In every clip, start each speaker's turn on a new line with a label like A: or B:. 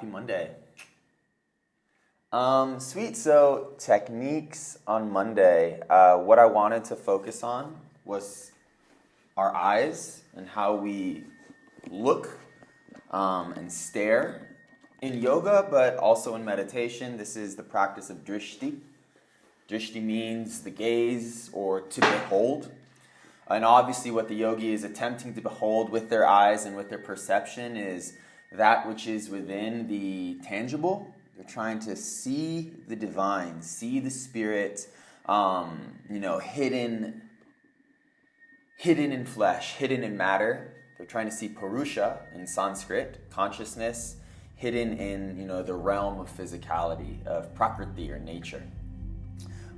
A: Happy Monday. Sweet. So techniques on Monday. What I wanted to focus on was our eyes and how we look and stare in yoga, but also in meditation. This is the practice of Drishti. Drishti means the gaze or to behold. And obviously what the yogi is attempting to behold with their eyes and with their perception is that which is within the tangible. They're trying to see the divine, see the spirit, hidden in flesh, hidden in matter. They're trying to see Purusha in Sanskrit, consciousness, hidden in, the realm of physicality, of Prakriti or nature.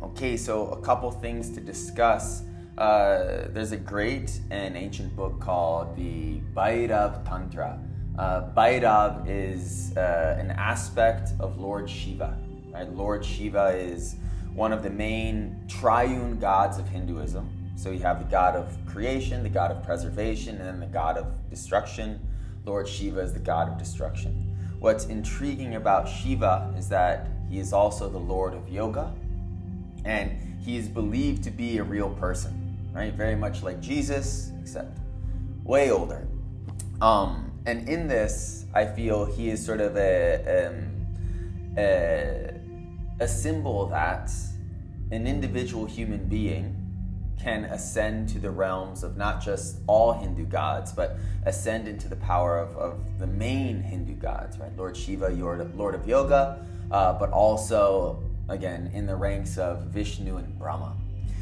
A: Okay, so a couple things to discuss. There's a great and ancient book called the Bhairav Tantra. Bhairav is an aspect of Lord Shiva. Right? Lord Shiva is one of the main triune gods of Hinduism. So you have the god of creation, the god of preservation, and then the god of destruction. Lord Shiva is the god of destruction. What's intriguing about Shiva is that he is also the Lord of yoga, and he is believed to be a real person, right? Very much like Jesus, except way older. And in this, I feel he is sort of a symbol that an individual human being can ascend to the realms of not just all Hindu gods, but ascend into the power of the main Hindu gods, right? Lord Shiva, Lord of yoga, but also, again, in the ranks of Vishnu and Brahma.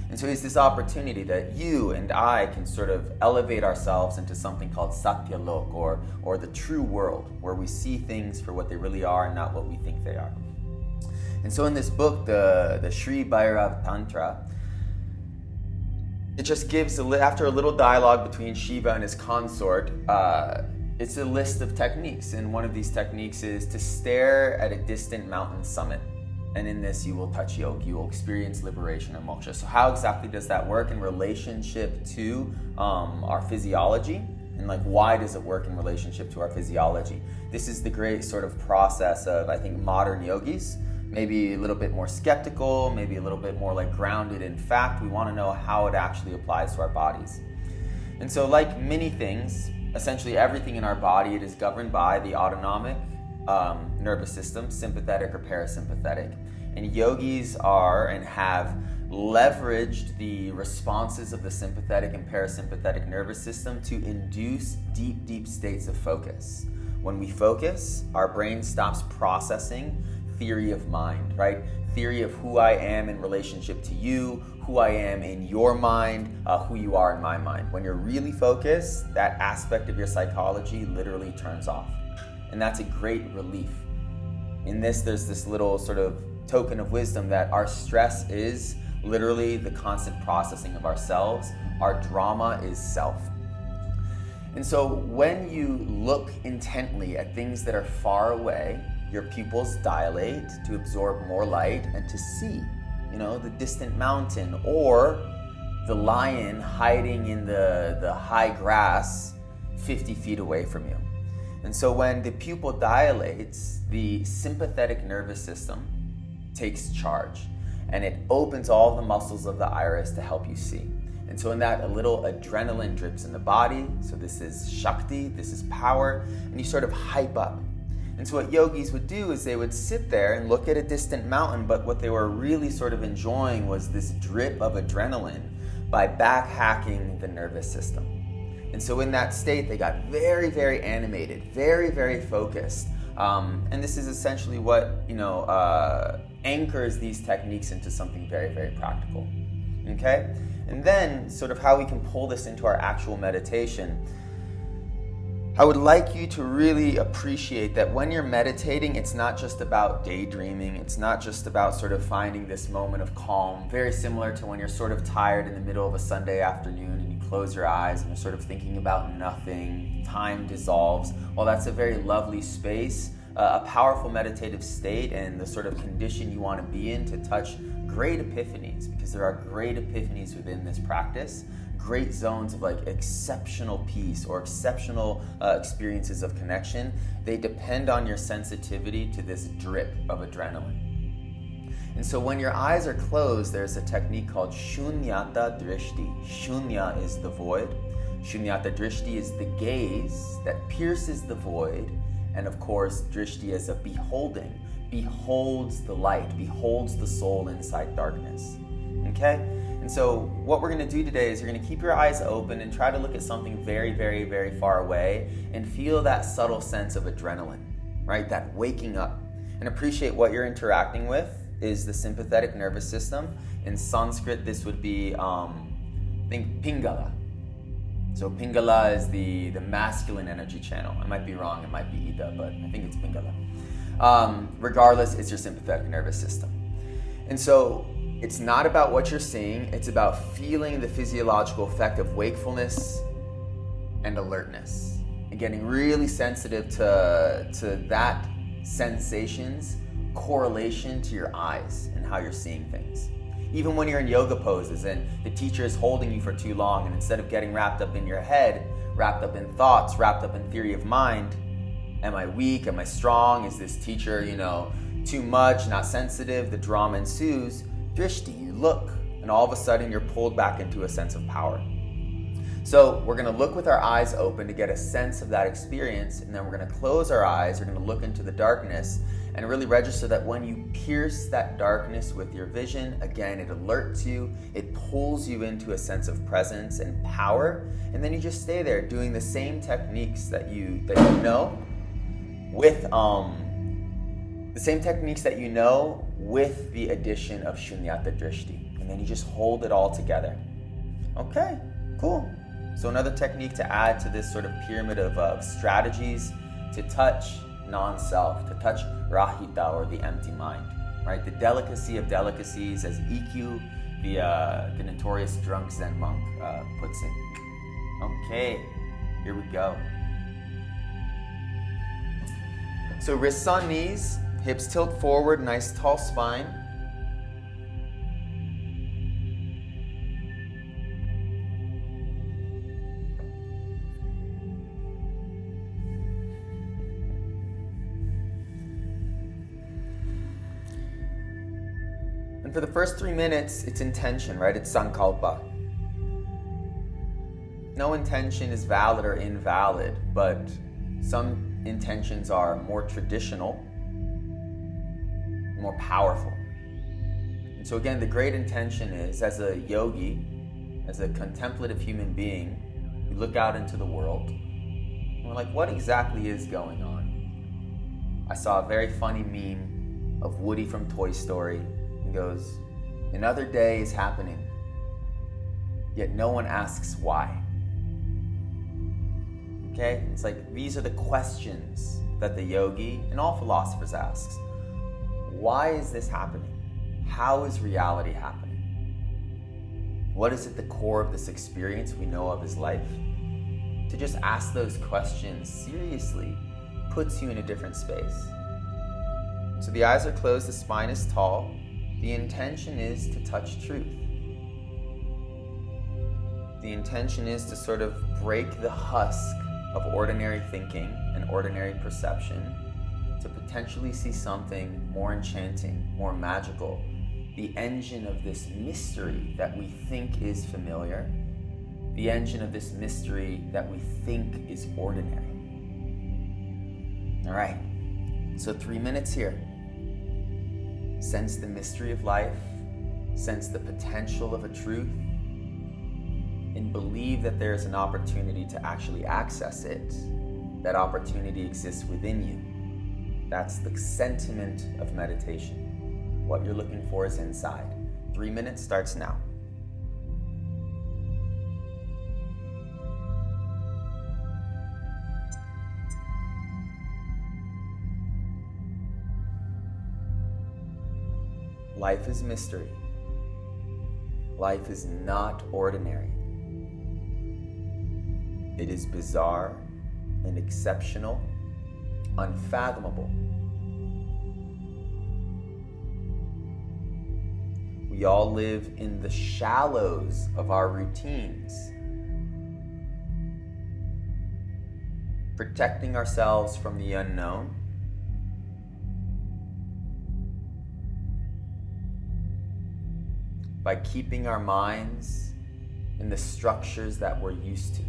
A: And so it's this opportunity that you and I can sort of elevate ourselves into something called Satyalok, or the true world, where we see things for what they really are and not what we think they are. And so in this book, the Sri Bhairav Tantra, it just gives, after a little dialogue between Shiva and his consort, it's a list of techniques. And one of these techniques is to stare at a distant mountain summit. And in this, you will touch yoga. You will experience liberation or moksha. So how exactly does that work in relationship to our physiology? And why does it work in relationship to our physiology? This is the great sort of process of, I think, modern yogis. Maybe a little bit more skeptical, maybe a little bit more grounded in fact. We want to know how it actually applies to our bodies. And so like many things, essentially everything in our body, it is governed by the autonomic nervous system, sympathetic or parasympathetic. And yogis are and have leveraged the responses of the sympathetic and parasympathetic nervous system to induce deep, deep states of focus. When we focus, our brain stops processing theory of mind, right? Theory of who I am in relationship to you, who I am in your mind, who you are in my mind. When you're really focused, that aspect of your psychology literally turns off. And that's a great relief. In this, there's this little sort of token of wisdom that our stress is literally the constant processing of ourselves. Our drama is self. And so when you look intently at things that are far away, your pupils dilate to absorb more light and to see, the distant mountain or the lion hiding in the high grass 50 feet away from you. And so when the pupil dilates, the sympathetic nervous system takes charge and it opens all the muscles of the iris to help you see. And so in that, a little adrenaline drips in the body. So this is Shakti, this is power, and you sort of hype up. And so what yogis would do is they would sit there and look at a distant mountain, but what they were really sort of enjoying was this drip of adrenaline by back-hacking the nervous system. And so in that state, they got very, very animated, very, very focused. And this is essentially what, anchors these techniques into something very, very practical. Okay? And then sort of how we can pull this into our actual meditation. I would like you to really appreciate that when you're meditating, it's not just about daydreaming. It's not just about sort of finding this moment of calm, very similar to when you're sort of tired in the middle of a Sunday afternoon and you close your eyes and you're sort of thinking about nothing, time dissolves. While that's a very lovely space, a powerful meditative state and the sort of condition you want to be in to touch great epiphanies, because there are great epiphanies within this practice, great zones of like exceptional peace or exceptional experiences of connection, they depend on your sensitivity to this drip of adrenaline. And so when your eyes are closed, there's a technique called Shunyata Drishti. Shunya is the void. Shunyata Drishti is the gaze that pierces the void. And of course, Drishti is a beholding, beholds the light, beholds the soul inside darkness. Okay? And so what we're going to do today is you're going to keep your eyes open and try to look at something very, very, very far away and feel that subtle sense of adrenaline, right? That waking up. And appreciate what you're interacting with is the sympathetic nervous system. In Sanskrit, this would be, think Pingala. So Pingala is the masculine energy channel. I might be wrong, it might be Ida, but I think it's Pingala. Regardless, it's your sympathetic nervous system. And so it's not about what you're seeing, it's about feeling the physiological effect of wakefulness and alertness. And getting really sensitive to that sensation's correlation to your eyes and how you're seeing things. Even when you're in yoga poses and the teacher is holding you for too long, and instead of getting wrapped up in your head, wrapped up in thoughts, wrapped up in theory of mind, am I weak? Am I strong? Is this teacher, too much, not sensitive? The drama ensues. Drishti, you look, and all of a sudden you're pulled back into a sense of power. So we're going to look with our eyes open to get a sense of that experience, and then we're going to close our eyes, we're going to look into the darkness, and really register that when you pierce that darkness with your vision, again, it alerts you, it pulls you into a sense of presence and power, and then you just stay there doing the same techniques that you know with with the addition of Shunyata Drishti, and then you just hold it all together. Okay, cool. So another technique to add to this sort of pyramid of strategies to touch non-self, to touch Rahita, or the empty mind, right? The delicacy of delicacies, as EQ, the notorious drunk Zen monk, puts it. Okay, here we go. So wrists on knees, hips tilt forward, nice tall spine. And for the first 3 minutes, it's intention, right? It's sankalpa. No intention is valid or invalid, but some intentions are more traditional, more powerful. And so again, the great intention is, as a yogi, as a contemplative human being, we look out into the world, and we're like, what exactly is going on? I saw a very funny meme of Woody from Toy Story. He goes, another day is happening, yet no one asks why. Okay? It's like, these are the questions that the yogi and all philosophers asks. Why is this happening? How is reality happening? What is at the core of this experience we know of as life? To just ask those questions seriously puts you in a different space. So the eyes are closed, the spine is tall. The intention is to touch truth. The intention is to sort of break the husk of ordinary thinking and ordinary perception to potentially see something more enchanting, more magical, the engine of this mystery that we think is familiar, the engine of this mystery that we think is ordinary. All right, so 3 minutes here. Sense the mystery of life, sense the potential of a truth, and believe that there is an opportunity to actually access it. That opportunity exists within you. That's the sentiment of meditation. What you're looking for is inside. 3 minutes starts now. Life is mystery. Life is not ordinary. It is bizarre and exceptional, unfathomable. We all live in the shallows of our routines, protecting ourselves from the unknown, by keeping our minds in the structures that we're used to.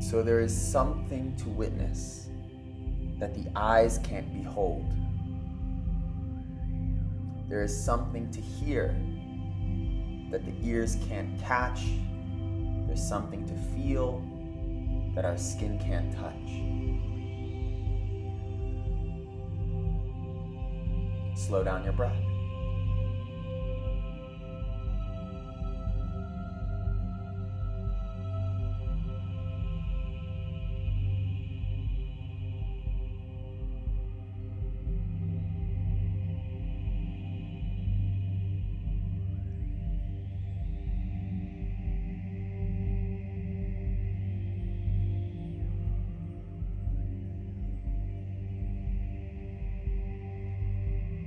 A: So there is something to witness that the eyes can't behold. There is something to hear that the ears can't catch. There's something to feel that our skin can't touch. Slow down your breath.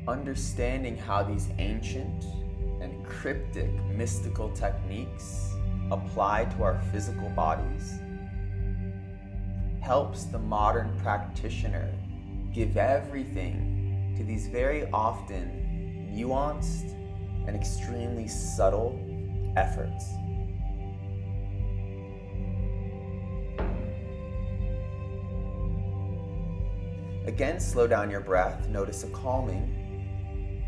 A: Understanding how these ancient and cryptic mystical techniques apply to our physical bodies helps the modern practitioner give everything to these very often nuanced and extremely subtle efforts. Again, slow down your breath. Notice a calming.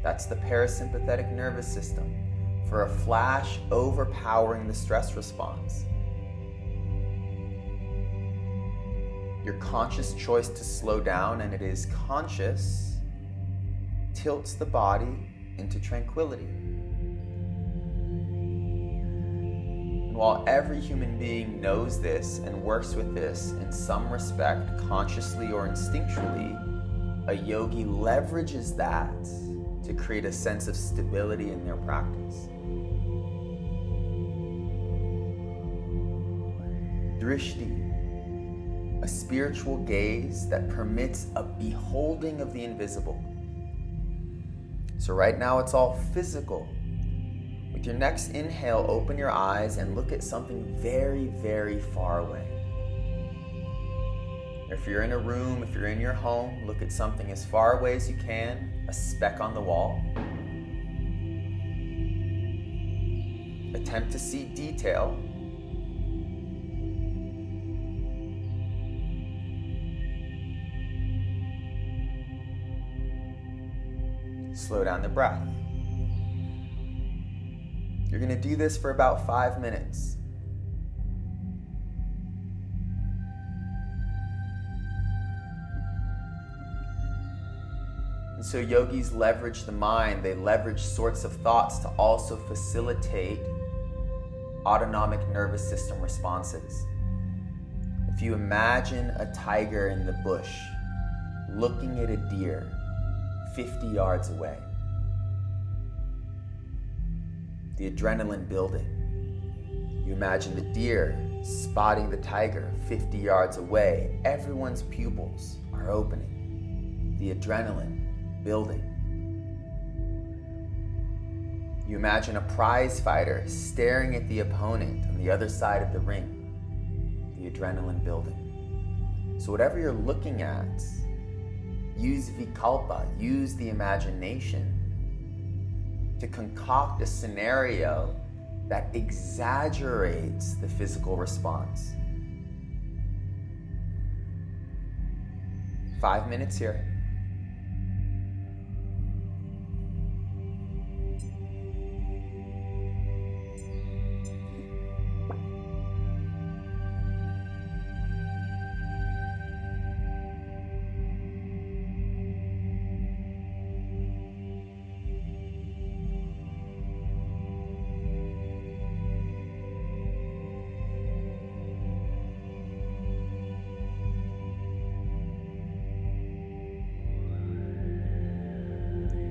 A: That's the parasympathetic nervous system for a flash overpowering the stress response. Your conscious choice to slow down, and it is conscious, tilts the body into tranquility. And while every human being knows this and works with this in some respect, consciously or instinctually, a yogi leverages that to create a sense of stability in their practice. Drishti, a spiritual gaze that permits a beholding of the invisible. So right now it's all physical. With your next inhale, open your eyes and look at something very, very far away. If you're in a room, if you're in your home, look at something as far away as you can, a speck on the wall. Attempt to see detail. Slow down the breath. You're going to do this for about 5 minutes. And so yogis leverage the mind, they leverage sorts of thoughts to also facilitate autonomic nervous system responses. If you imagine a tiger in the bush looking at a deer 50 yards away, the adrenaline building. You imagine the deer spotting the tiger 50 yards away, everyone's pupils are opening, the adrenaline building. You imagine a prize fighter staring at the opponent on the other side of the ring, the adrenaline building. So whatever you're looking at, use vikalpa, use the imagination to concoct a scenario that exaggerates the physical response. 5 minutes here.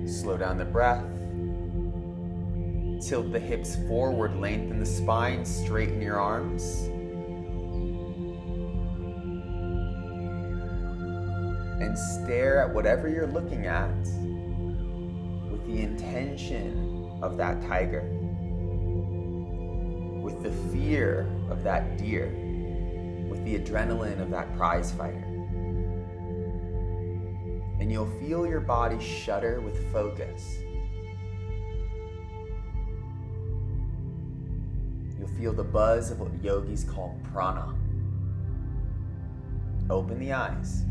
A: Slow down the breath. Tilt the hips forward, lengthen the spine, straighten your arms. And stare at whatever you're looking at with the intention of that tiger, with the fear of that deer, with the adrenaline of that prize fighter. And you'll feel your body shudder with focus. You'll feel the buzz of what yogis call prana. Open the eyes.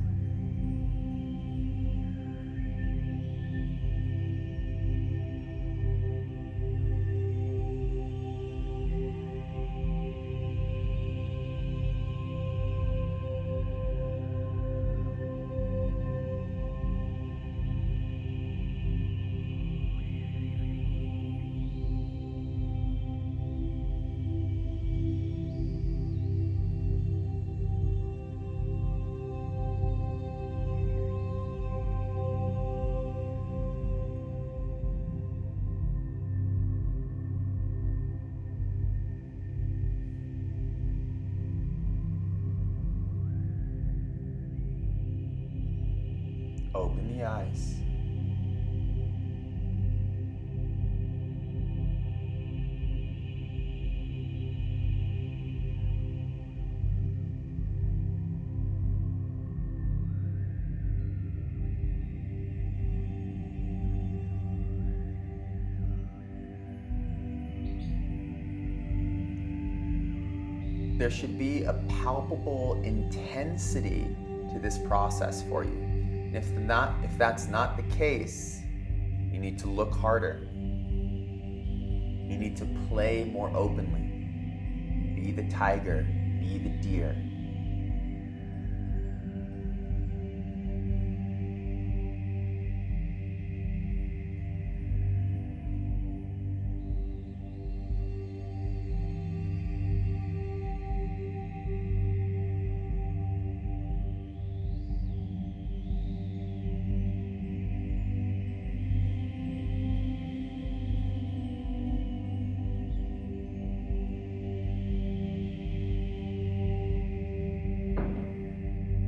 A: Open the eyes. There should be a palpable intensity to this process for you. If that's not the case, you need to look harder. You need to play more openly. Be the tiger, be the deer.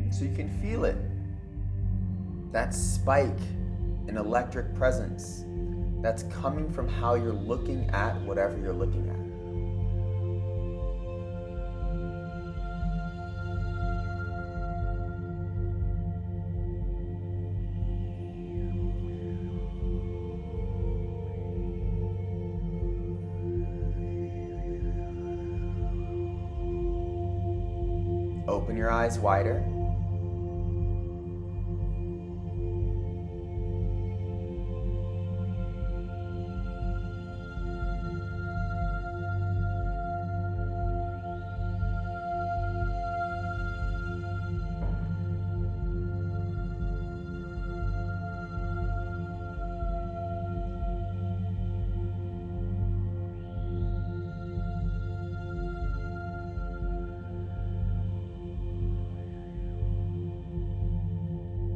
A: So you can feel it. That spike in electric presence that's coming from how you're looking at whatever you're looking at. Open your eyes wider.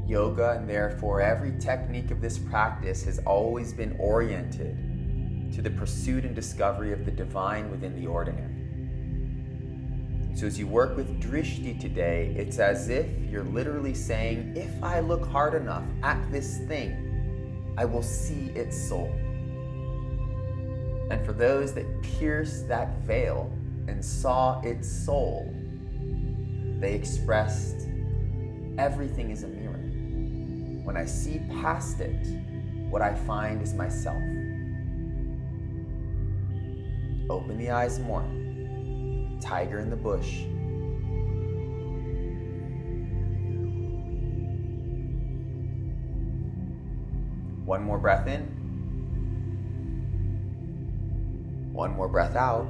A: Yoga, and therefore every technique of this practice, has always been oriented to the pursuit and discovery of the divine within the ordinary. And so as you work with Drishti today, it's as if you're literally saying, if I look hard enough at this thing, I will see its soul. And for those that pierced that veil and saw its soul, they expressed, everything is a mirror. When I see past it, what I find is myself. Open the eyes more. Tiger in the bush. One more breath in. One more breath out.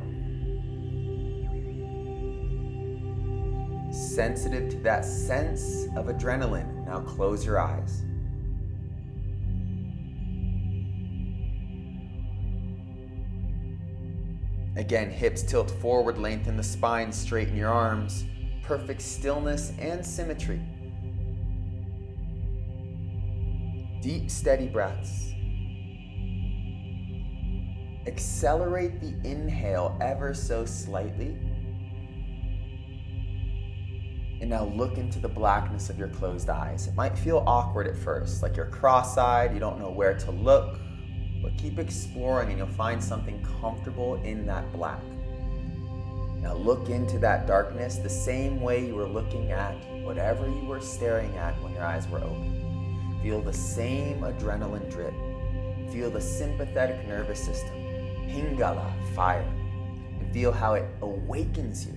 A: Sensitive to that sense of adrenaline. Now close your eyes. Again, hips tilt forward, lengthen the spine, straighten your arms. Perfect stillness and symmetry. Deep, steady breaths. Accelerate the inhale ever so slightly. And now look into the blackness of your closed eyes. It might feel awkward at first, like you're cross-eyed, you don't know where to look, but keep exploring and you'll find something comfortable in that black. Now look into that darkness the same way you were looking at whatever you were staring at when your eyes were open. Feel the same adrenaline drip. Feel the sympathetic nervous system, Pingala, fire, and feel how it awakens you.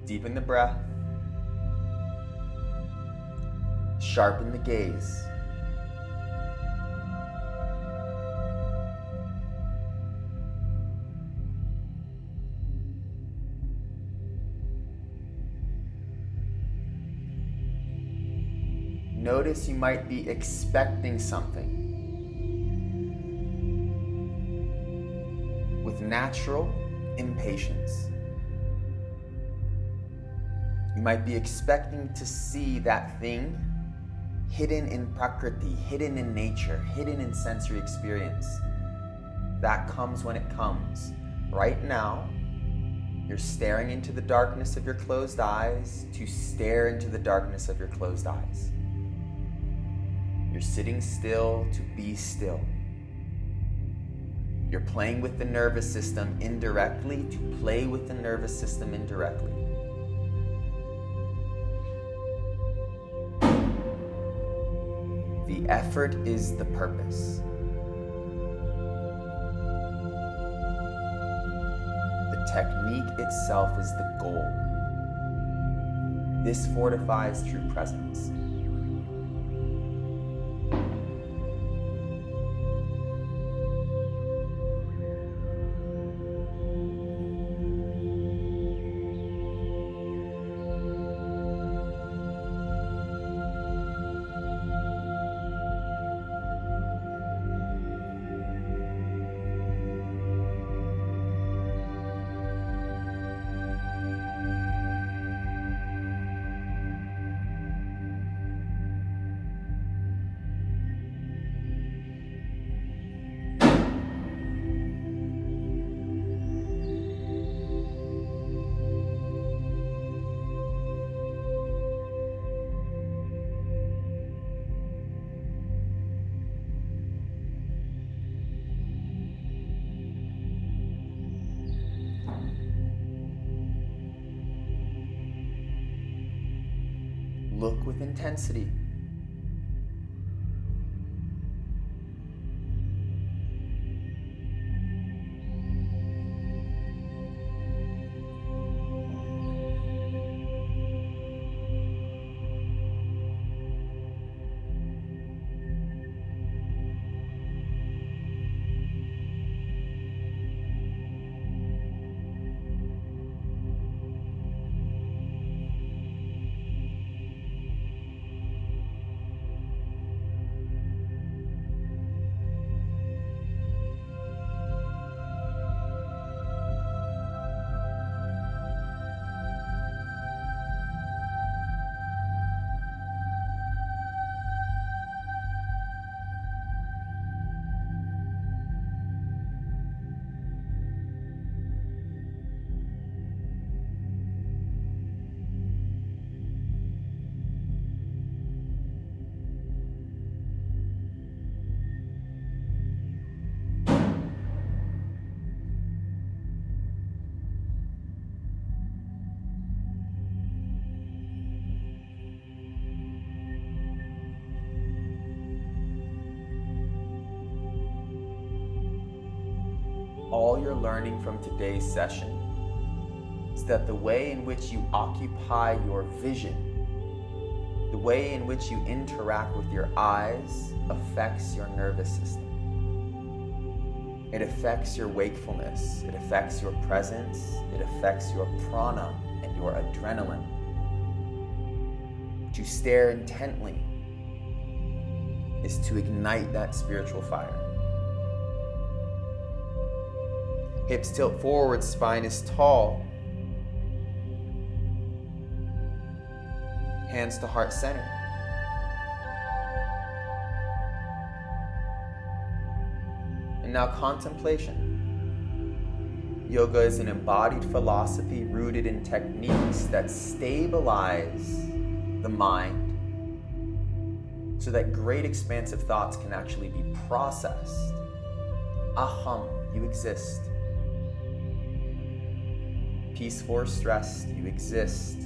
A: Deepen the breath. Sharpen the gaze. Notice you might be expecting something. With natural impatience. You might be expecting to see that thing hidden in Prakriti, hidden in nature, hidden in sensory experience. That comes when it comes. Right now, you're staring into the darkness of your closed eyes to stare into the darkness of your closed eyes. You're sitting still to be still. You're playing with the nervous system indirectly to play with the nervous system indirectly. The effort is the purpose. The technique itself is the goal. This fortifies true presence. Look with intensity. all you're learning from today's session is that the way in which you occupy your vision, the way in which you interact with your eyes affects your nervous system. It affects your wakefulness, it affects your presence, it affects your prana and your adrenaline. To stare intently is to ignite that spiritual fire. Hips tilt forward, spine is tall. Hands to heart center. And now contemplation. Yoga is an embodied philosophy rooted in techniques that stabilize the mind so that great expansive thoughts can actually be processed. Aham, you exist. Peaceful or stressed, you exist.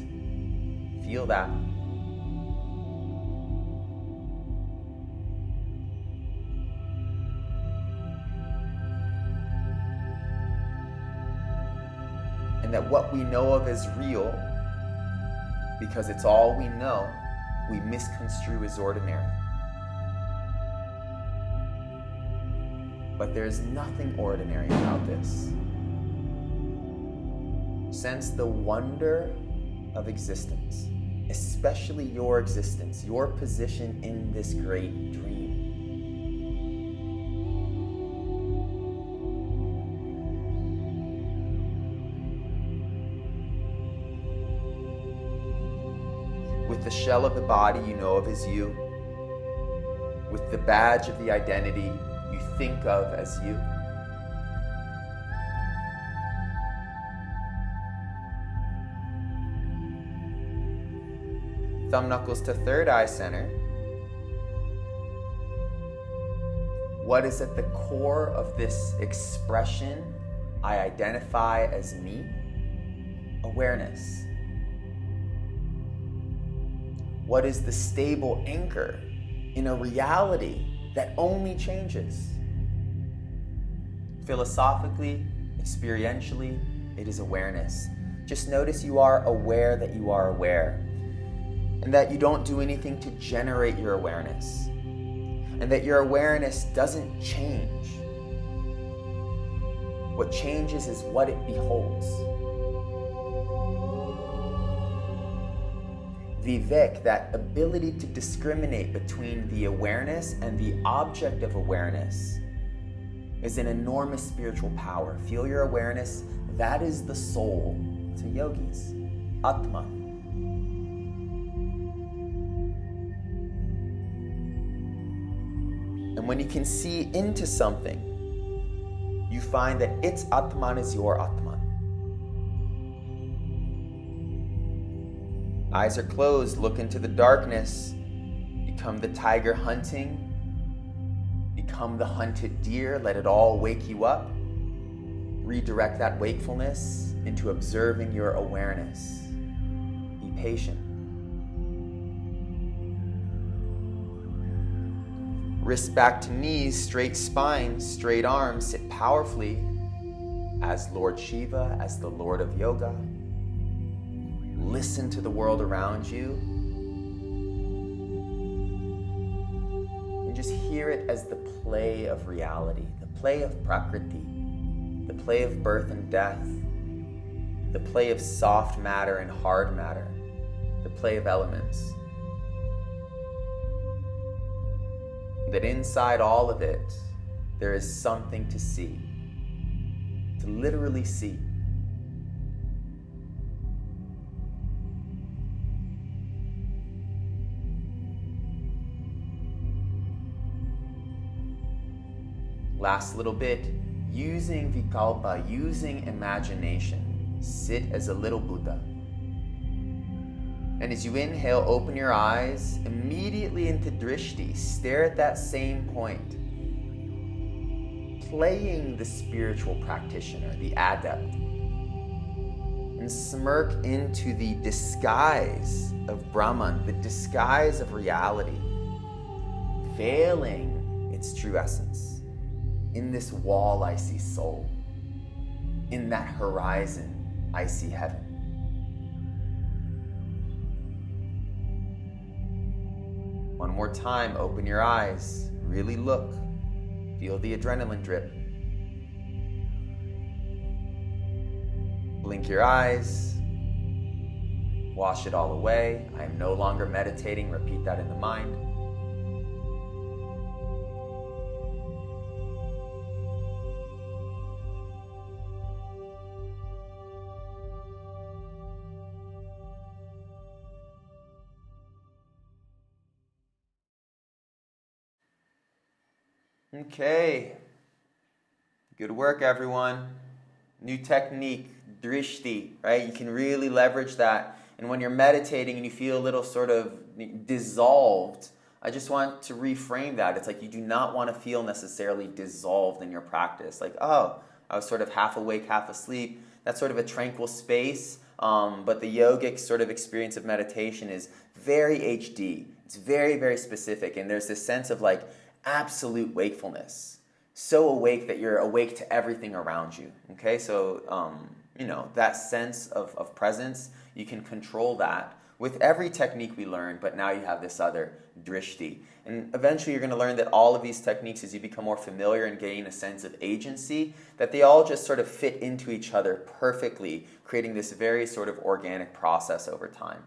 A: Feel that. And that what we know of as real, because it's all we know, we misconstrue as ordinary. But there's nothing ordinary about this. Sense the wonder of existence, especially your existence, your position in this great dream. With the shell of the body you know of as you, with the badge of the identity you think of as you, thumb knuckles to third eye center. What is at the core of this expression I identify as me? Awareness. What is the stable anchor in a reality that only changes? Philosophically, experientially, it is awareness. Just notice you are aware that you are aware, and that you don't do anything to generate your awareness, and that your awareness doesn't change. What changes is what it beholds. Vivek, that ability to discriminate between the awareness and the object of awareness, is an enormous spiritual power. Feel your awareness. That is the soul to yogis. Atma. And when you can see into something, you find that its Atman is your Atman. Eyes are closed, look into the darkness, become the tiger hunting, become the hunted deer, let it all wake you up. Redirect that wakefulness into observing your awareness. Be patient. Wrists back to knees, straight spine, straight arms, sit powerfully as Lord Shiva, as the Lord of Yoga. Listen to the world around you and just hear it as the play of reality, the play of Prakriti, the play of birth and death, the play of soft matter and hard matter, the play of elements. That inside all of it, there is something to see, to literally see. Last little bit, using vikalpa, using imagination. Sit as a little Buddha. And as you inhale, open your eyes immediately into Drishti. Stare at that same point. Playing the spiritual practitioner, the adept. And smirk into the disguise of Brahman, the disguise of reality, veiling its true essence. In this wall I see soul. in that horizon, I see heaven. One more time, open your eyes, really look, feel the adrenaline drip. Blink your eyes, wash it all away. I am no longer meditating, repeat that in the mind. Okay, good work everyone. New technique, Drishti, right? You can really leverage that. And when you're meditating and you feel a little sort of dissolved, I just want to reframe that. It's like you do not want to feel necessarily dissolved in your practice. Like, oh, I was sort of half awake, half asleep. That's sort of a tranquil space. But the yogic sort of experience of meditation is very HD. It's very, very specific. And there's this sense of like absolute wakefulness. So awake that you're awake to everything around you. Okay, so that sense of presence, you can control that with every technique we learn, but now you have this other drishti. And eventually you're going to learn that all of these techniques, as you become more familiar and gain a sense of agency, that they all just sort of fit into each other perfectly, creating this very sort of organic process over time.